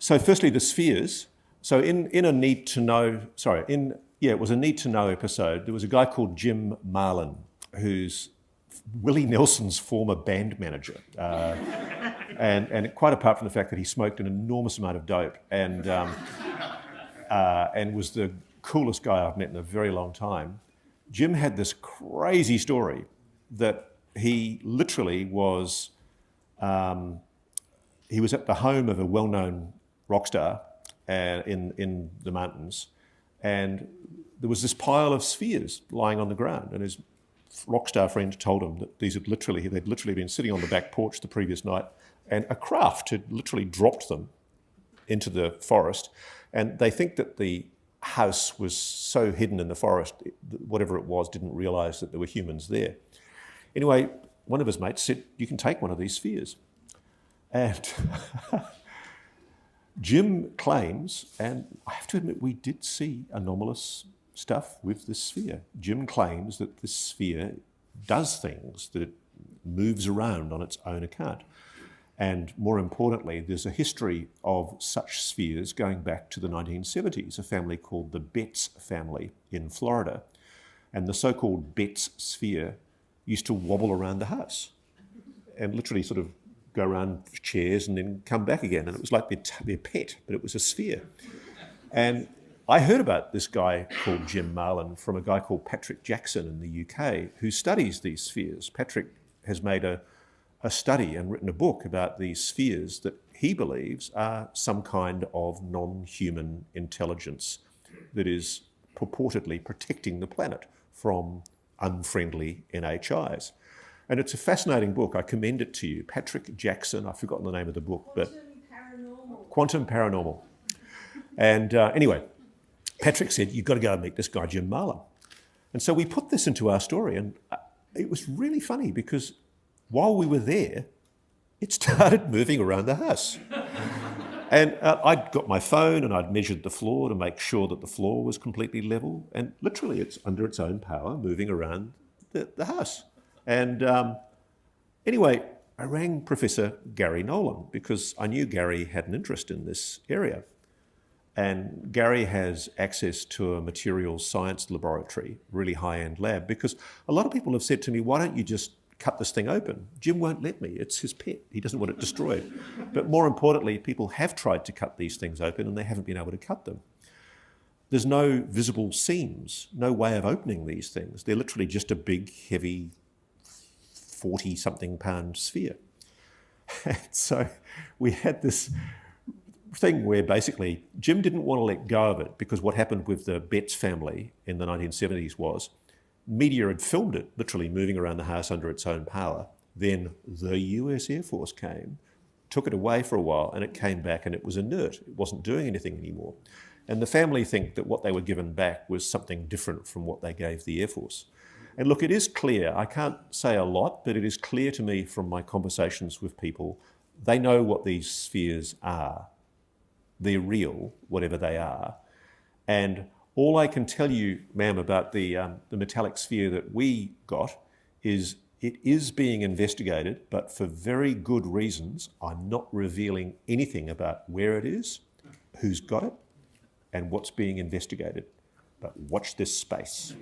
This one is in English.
So firstly, the spheres. So in a need to know, it was a need to know episode. There was a guy called Jim Marlin, who's Willie Nelson's former band manager, and quite apart from the fact that he smoked an enormous amount of dope and was the coolest guy I've met in a very long time. Jim had this crazy story that he literally was. He was at the home of a well-known rock star in the mountains, and there was this pile of spheres lying on the ground, and his rock star friend told him that they'd literally been sitting on the back porch the previous night, and a craft had literally dropped them into the forest, and they think that the house was so hidden in the forest, whatever it was, didn't realise that there were humans there. Anyway, one of his mates said, "You can take one of these spheres." And Jim claims, and I have to admit we did see anomalous stuff with this sphere. Jim claims that this sphere does things, that it moves around on its own account. And more importantly, there's a history of such spheres going back to the 1970s, a family called the Betts family in Florida. And the so-called Betts sphere used to wobble around the house and literally sort of go around chairs and then come back again. And it was like their pet, but it was a sphere. And I heard about this guy called Jim Marlin from a guy called Patrick Jackson in the UK who studies these spheres. Patrick has made a study and written a book about these spheres that he believes are some kind of non-human intelligence that is purportedly protecting the planet from unfriendly NHIs. And it's a fascinating book. I commend it to you. Patrick Jackson, I've forgotten the name of the book, but Quantum Paranormal. And anyway, Patrick said, "You've got to go and meet this guy, Jim Marlin." And so we put this into our story, and it was really funny because while we were there, it started moving around the house. And I'd got my phone and I'd measured the floor to make sure that the floor was completely level. And literally it's under its own power moving around the house. And anyway, I rang Professor Gary Nolan because I knew Gary had an interest in this area. And Gary has access to a materials science laboratory, really high-end lab, because a lot of people have said to me, "Why don't you just cut this thing open?" Jim won't let me. It's his pet. He doesn't want it destroyed. But more importantly, people have tried to cut these things open and they haven't been able to cut them. There's no visible seams, no way of opening these things. They're literally just a big, heavy 40-something pound sphere. And so we had this thing where basically Jim didn't want to let go of it because what happened with the Betts family in the 1970s was media had filmed it literally moving around the house under its own power. Then the US Air Force came, took it away for a while, and it came back and it was inert. It wasn't doing anything anymore. And the family think that what they were given back was something different from what they gave the Air Force. And look, it is clear, I can't say a lot, but it is clear to me from my conversations with people, they know what these spheres are. They're real, whatever they are. And all I can tell you, ma'am, about the metallic sphere that we got is it is being investigated, but for very good reasons. I'm not revealing anything about where it is, who's got it, and what's being investigated. But watch this space.